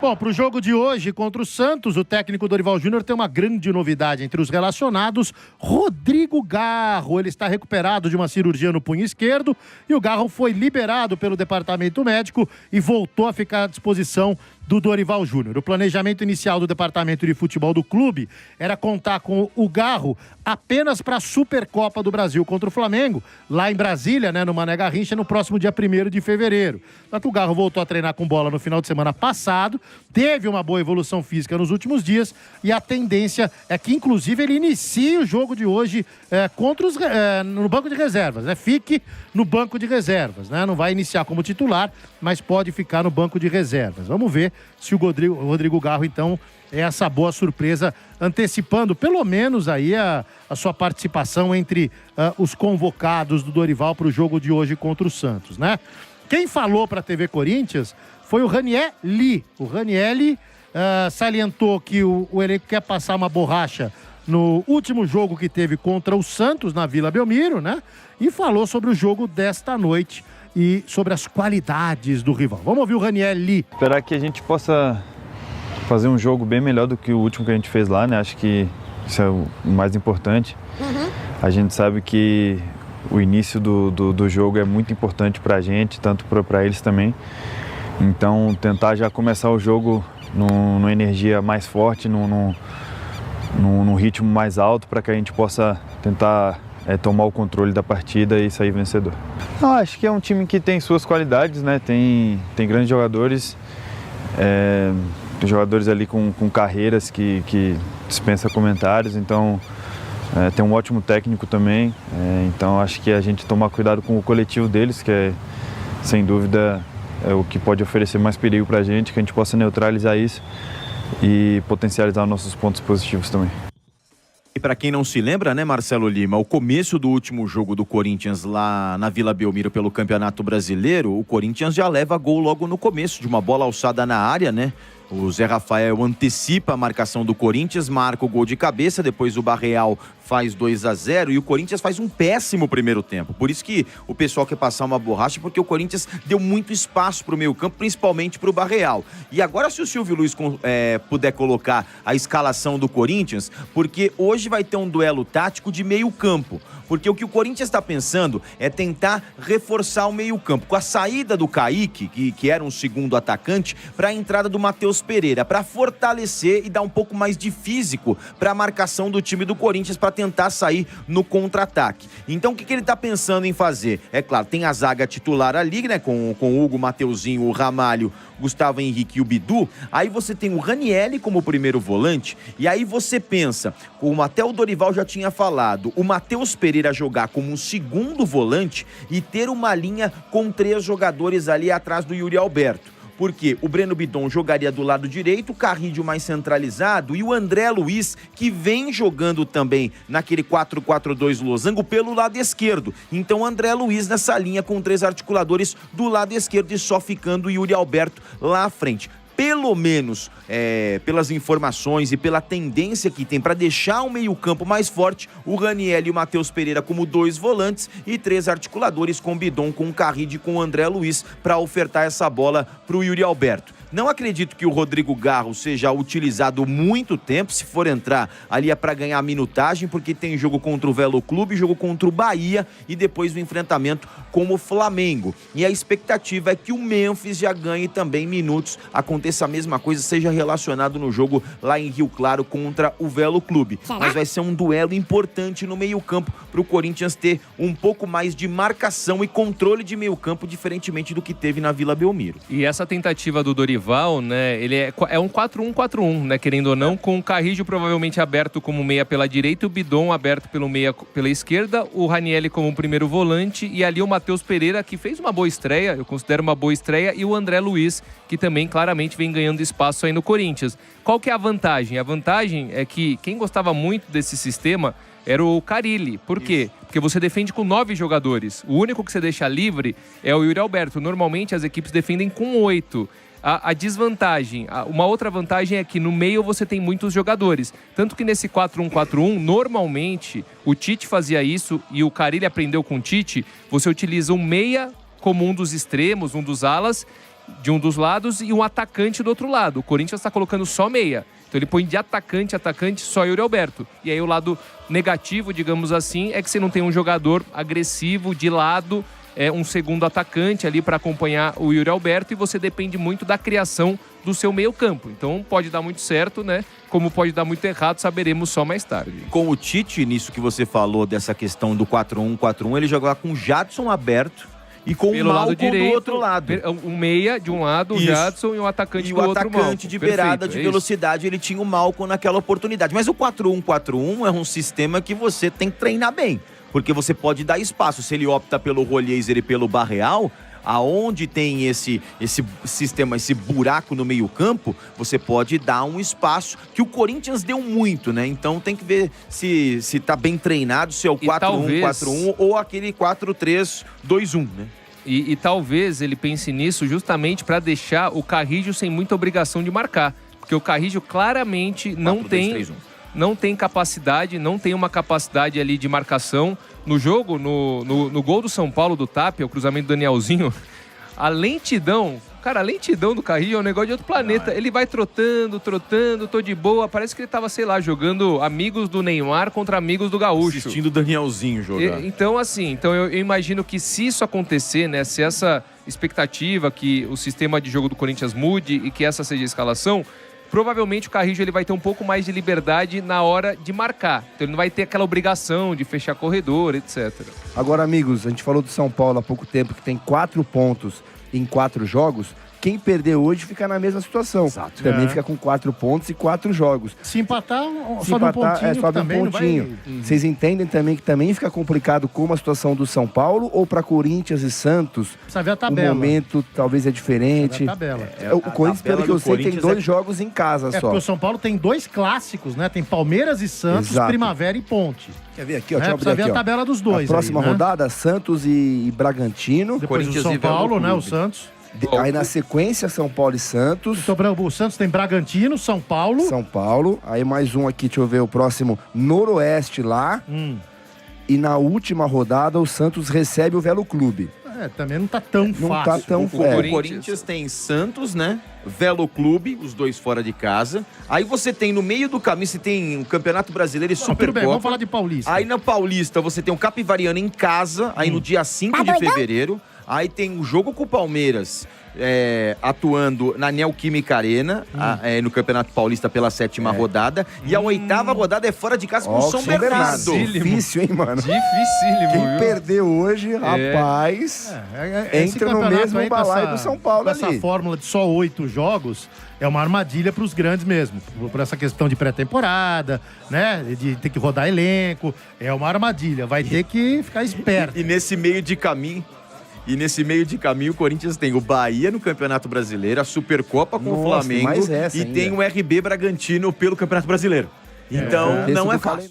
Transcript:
Bom, para o jogo de hoje contra o Santos, o técnico Dorival Júnior tem uma grande novidade entre os relacionados. Rodrigo Garro, ele está recuperado de uma cirurgia no punho esquerdo e o Garro foi liberado pelo departamento médico e voltou a ficar à disposição do Dorival Júnior. O planejamento inicial do departamento de futebol do clube era contar com o Garro apenas para a Supercopa do Brasil contra o Flamengo, lá em Brasília, no Mané Garrincha, no próximo dia 1º de fevereiro. Tanto o Garro voltou a treinar com bola no final de semana passado, teve uma boa evolução física nos últimos dias e a tendência é que, inclusive, ele inicie o jogo de hoje no banco de reservas. Fique no banco de reservas. Não vai iniciar como titular, mas pode ficar no banco de reservas. Vamos ver se o Rodrigo Garro, então, é essa boa surpresa, antecipando pelo menos aí a sua participação entre os convocados do Dorival para o jogo de hoje contra o Santos, Quem falou para a TV Corinthians foi o Raniel Lee. O Raniel Lee salientou que o elenco quer passar uma borracha no último jogo que teve contra o Santos na Vila Belmiro, E falou sobre o jogo desta noite e sobre as qualidades do rival. Vamos ouvir o Raniel Lee. Esperar que a gente possa fazer um jogo bem melhor do que o último que a gente fez lá, Acho que isso é o mais importante. A gente sabe que o início do jogo é muito importante pra gente, tanto para eles também. Então, tentar já começar o jogo numa energia mais forte, num ritmo mais alto, para que a gente possa tentar tomar o controle da partida e sair vencedor. Acho que é um time que tem suas qualidades, Tem grandes jogadores, tem jogadores ali com carreiras que dispensa comentários, então tem um ótimo técnico também, então acho que a gente tomar cuidado com o coletivo deles, que é, sem dúvida, o que pode oferecer mais perigo para a gente, que a gente possa neutralizar isso e potencializar nossos pontos positivos também. E para quem não se lembra, Marcelo Lima, o começo do último jogo do Corinthians lá na Vila Belmiro pelo Campeonato Brasileiro, o Corinthians já leva gol logo no começo, de uma bola alçada na área, O Zé Rafael antecipa a marcação do Corinthians, marca o gol de cabeça, depois o Barreal faz 2-0 e o Corinthians faz um péssimo primeiro tempo. Por isso que o pessoal quer passar uma borracha, porque o Corinthians deu muito espaço para o meio-campo, principalmente para o Barreal. E agora, se o Silvio Luiz puder colocar a escalação do Corinthians, porque hoje vai ter um duelo tático de meio-campo. Porque o que o Corinthians está pensando é tentar reforçar o meio-campo, com a saída do Kaique, que era um segundo atacante, para a entrada do Matheus Pereira, para fortalecer e dar um pouco mais de físico para a marcação do time do Corinthians, para tentar sair no contra-ataque. Então, o que ele está pensando em fazer? É claro, tem a zaga titular ali, com o Hugo, Mateuzinho, o Ramalho, Gustavo Henrique e o Bidu. Aí você tem o Raniel como primeiro volante, e aí você pensa, como até o Dorival já tinha falado, o Matheus Pereira jogar como um segundo volante e ter uma linha com 3 jogadores ali atrás do Yuri Alberto. Porque o Breno Bidon jogaria do lado direito, o Carrillo mais centralizado e o André Luiz, que vem jogando também naquele 4-4-2 losango pelo lado esquerdo. Então, André Luiz nessa linha com 3 articuladores do lado esquerdo e só ficando o Yuri Alberto lá à frente. Pelo menos, pelas informações e pela tendência que tem para deixar o meio-campo mais forte, o Raniel e o Matheus Pereira como 2 volantes e 3 articuladores com o Bidon, com o Carrillo e com o André Luiz para ofertar essa bola para o Yuri Alberto. Não acredito que o Rodrigo Garro seja utilizado muito tempo, se for entrar ali é para ganhar minutagem, porque tem jogo contra o Velo Clube, jogo contra o Bahia e depois o enfrentamento com o Flamengo. E a expectativa é que o Memphis já ganhe também minutos, aconteça a mesma coisa, seja relacionado no jogo lá em Rio Claro contra o Velo Clube. Mas vai ser um duelo importante no meio-campo para o Corinthians ter um pouco mais de marcação e controle de meio-campo, diferentemente do que teve na Vila Belmiro. E essa tentativa do Dorival, ele é um 4-1-4-1, querendo ou não, com o Carrillo provavelmente aberto como meia pela direita, o Bidon aberto pelo meia pela esquerda, o Raniel como primeiro volante e ali o Matheus Pereira, que fez uma boa estreia, eu considero uma boa estreia, e o André Luiz, que também claramente vem ganhando espaço aí no Corinthians. Qual que é a vantagem? A vantagem é que quem gostava muito desse sistema era o Carille. Por quê? Porque você defende com 9 jogadores. O único que você deixa livre é o Yuri Alberto. Normalmente as equipes defendem com 8. A desvantagem, uma outra vantagem é que no meio você tem muitos jogadores. Tanto que nesse 4-1-4-1, normalmente, o Tite fazia isso e o Carille aprendeu com o Tite, você utiliza um meia como um dos extremos, um dos alas, de um dos lados e um atacante do outro lado. O Corinthians está colocando só meia. Então ele põe de atacante, só Yuri Alberto. E aí o lado negativo, digamos assim, é que você não tem um jogador agressivo de lado, um segundo atacante ali para acompanhar o Yuri Alberto, e você depende muito da criação do seu meio campo. Então pode dar muito certo, né? Como pode dar muito errado, saberemos só mais tarde. Com o Tite, nisso que você falou dessa questão do 4-1-4-1, ele jogava com o Jadson aberto e com o Malcom do outro lado. Um meia de um lado, o Jadson, e um atacante do outro, Malcom. E o atacante de beirada de velocidade, ele tinha o Malcom naquela oportunidade. Mas o 4-1-4-1 é um sistema que você tem que treinar bem, porque você pode dar espaço. Se ele opta pelo Rolheiser e pelo Barreal, aonde tem esse sistema, esse buraco no meio campo, você pode dar um espaço, que o Corinthians deu muito, né? Então tem que ver se tá bem treinado, se é o 4-1-4-1 ou aquele 4-3-2-1, né? E talvez ele pense nisso justamente para deixar o Carrillo sem muita obrigação de marcar. Porque o Carrillo claramente não tem capacidade, não tem uma capacidade ali de marcação. No jogo, no gol do São Paulo do Tapia, o cruzamento do Danielzinho, a lentidão do Carrillo é um negócio de outro planeta. Ele vai trotando, tô de boa. Parece que ele tava, sei lá, jogando amigos do Neymar contra amigos do Gaúcho. Assistindo o Danielzinho jogar. Então eu imagino que se isso acontecer, né, se essa expectativa que o sistema de jogo do Corinthians mude e que essa seja a escalação, provavelmente o Carrillo ele vai ter um pouco mais de liberdade na hora de marcar. Então ele não vai ter aquela obrigação de fechar corredor, etc. Agora, amigos, a gente falou do São Paulo há pouco tempo, que tem 4 pontos em 4 jogos. Quem perder hoje fica na mesma situação. Exato. Também fica com 4 pontos e 4 jogos. Se empatar, sobe um pontinho. Sobe um pontinho. Vocês entendem também que também fica complicado como a situação do São Paulo, ou para Corinthians e Santos? Precisa ver a tabela. O momento talvez é diferente. A tabela. O Corinthians, pelo que eu sei, tem 2 jogos em casa só. Porque o São Paulo tem 2 clássicos, né? Tem Palmeiras e Santos, Exato. Primavera e Ponte. Quer ver aqui, ó? Deixa eu abrir aqui, a tabela dos dois. A próxima aí, né? rodada, Santos e Bragantino. Depois o São Paulo, né? O Santos. Aí na sequência, São Paulo e Santos. Então, o Santos tem Bragantino, São Paulo. São Paulo. Aí mais um aqui, deixa eu ver, o próximo, Noroeste lá. E na última rodada, o Santos recebe o Velo Clube. Também não tá tão fácil. Não tá tão O Corinthians tem Santos, né? Velo Clube, os 2 fora de casa. Aí você tem no meio do caminho, você tem o Campeonato Brasileiro e Supercopa. Tudo bem, vamos falar de Paulista. Aí na Paulista você tem o Capivariano em casa, aí no dia 5 de fevereiro. Aí tem o jogo com o Palmeiras atuando na Neoquímica Arena, no Campeonato Paulista pela 7ª rodada. E a 8ª rodada é fora de casa com o São Bernardo. Difícil, hein, mano? Dificílimo, Quem perdeu hoje, rapaz, entra no mesmo balaio do São Paulo ali. Essa fórmula de só 8 jogos é uma armadilha para os grandes mesmo. Por essa questão de pré-temporada, né? De ter que rodar elenco. É uma armadilha. Vai ter que ficar esperto. E nesse meio de caminho... o Corinthians tem o Bahia no Campeonato Brasileiro, a Supercopa com o Flamengo tem o RB Bragantino pelo Campeonato Brasileiro. Então, não é fácil.